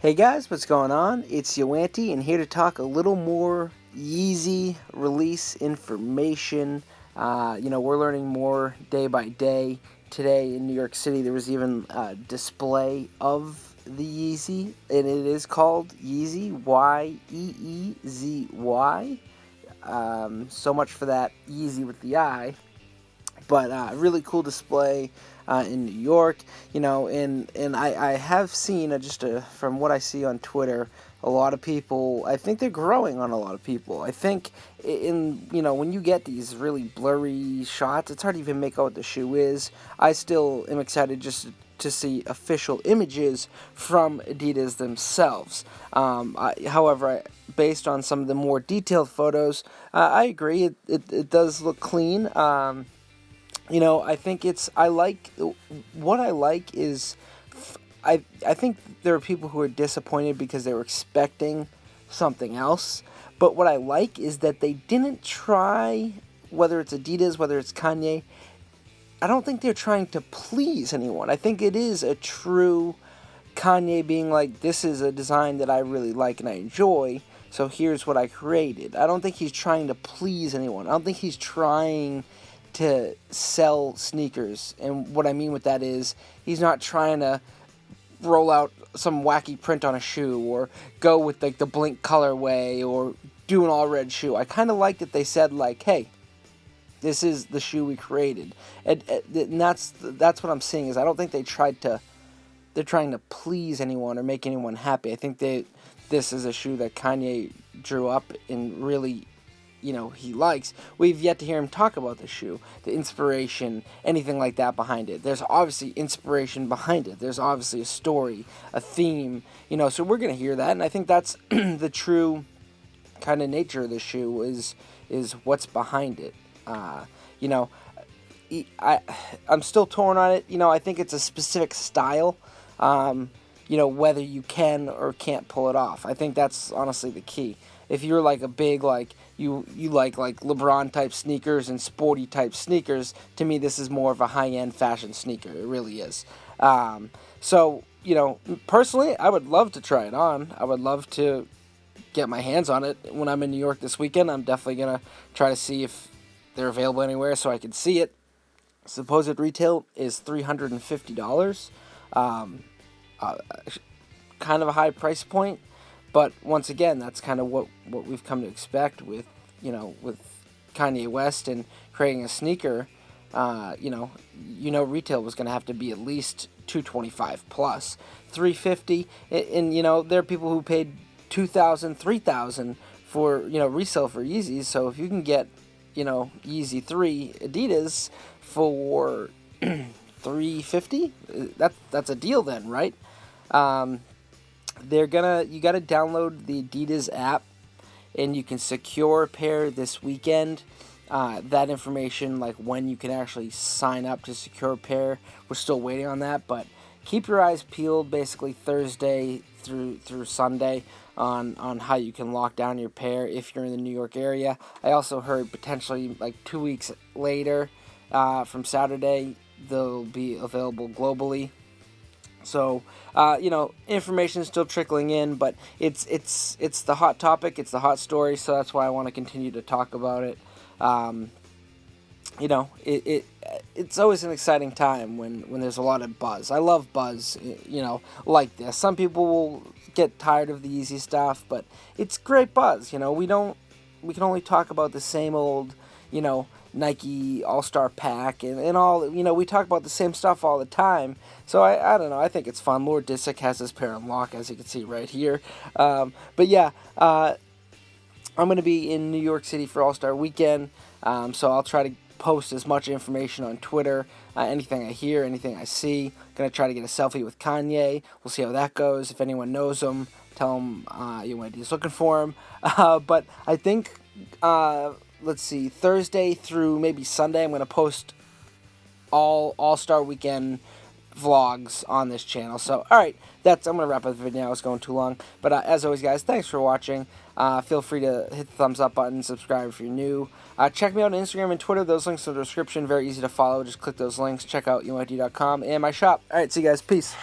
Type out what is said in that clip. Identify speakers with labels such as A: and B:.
A: Hey guys, what's going on? It's YoAnty, and here to talk a little more Yeezy release information. We're learning more day by day. Today in New York City, there was even a display of the Yeezy, and it is called Yeezy, Y-E-E-Z-Y. So much for that Yeezy with the I. But really cool display in New York, and I have seen from what I see on Twitter, a lot of people. I think they're growing on a lot of people. I think when you get these really blurry shots, it's hard to even make out what the shoe is. I still am excited just to see official images from Adidas themselves. However, based on some of the more detailed photos, I agree. It does look clean. I think what I like is, I think there are people who are disappointed because they were expecting something else. But what I like is that they didn't try, whether it's Adidas, whether it's Kanye, I don't think they're trying to please anyone. I think it is a true Kanye being like, this is a design that I really like and I enjoy, so here's what I created. I don't think he's trying to please anyone. I don't think he's trying to sell sneakers, and what I mean with that is he's not trying to roll out some wacky print on a shoe or go with like the Blink colorway or do an all red shoe. I kind of like that they said like, hey, this is the shoe we created, and that's what I'm seeing. Is I don't think they're trying to please anyone or make anyone happy. I think this is a shoe that Kanye drew up and really he likes. We've yet to hear him talk about the shoe, the inspiration, anything like that behind it. There's obviously inspiration behind it. There's obviously a story, a theme, so we're going to hear that, and I think that's the true kind of nature of the shoe is what's behind it. I'm still torn on it. I think it's a specific style, whether you can or can't pull it off. I think that's honestly the key. If you're like a big, you like LeBron type sneakers and sporty type sneakers, to me this is more of a high-end fashion sneaker. It really is. Personally, I would love to try it on. I would love to get my hands on it when I'm in New York this weekend. I'm definitely going to try to see if they're available anywhere so I can see it. Supposed retail is $350. Kind of a high price point. But once again, that's kind of what we've come to expect with Kanye West and creating a sneaker. Retail was going to have to be at least $225 plus $350, and there are people who paid $2,000, $3,000 for resale for Yeezys. So if you can get Yeezy 3 Adidas for $350, that's a deal then, right? You got to download the Adidas app, and you can secure a pair this weekend. That information, like when you can actually sign up to secure a pair, we're still waiting on that, but keep your eyes peeled basically Thursday through Sunday on how you can lock down your pair if you're in the New York area. I also heard potentially like 2 weeks later, from Saturday, they'll be available globally. So, information is still trickling in, but it's the hot topic, it's the hot story, so that's why I want to continue to talk about it. It's always an exciting time when there's a lot of buzz. I love buzz, like this. Some people will get tired of the Yeezy stuff, but it's great buzz. We can only talk about the same old, Nike All-Star Pack and all, we talk about the same stuff all the time. So I don't know, I think it's fun. Lord Disick has his pair on lock, as you can see right here. I'm going to be in New York City for All-Star Weekend, so I'll try to post as much information on Twitter, anything I hear, anything I see. Going to try to get a selfie with Kanye. We'll see how that goes. If anyone knows him, tell him YoAnty's looking for him. But I think... let's see, Thursday through maybe Sunday, I'm going to post All-Star Weekend vlogs on this channel. So, alright, I'm going to wrap up the video now. It's going too long. But as always, guys, thanks for watching. Feel free to hit the thumbs up button, subscribe if you're new. Check me out on Instagram and Twitter. Those links in the description. Very easy to follow. Just click those links. Check out YoAnty.com and my shop. Alright, see you guys. Peace.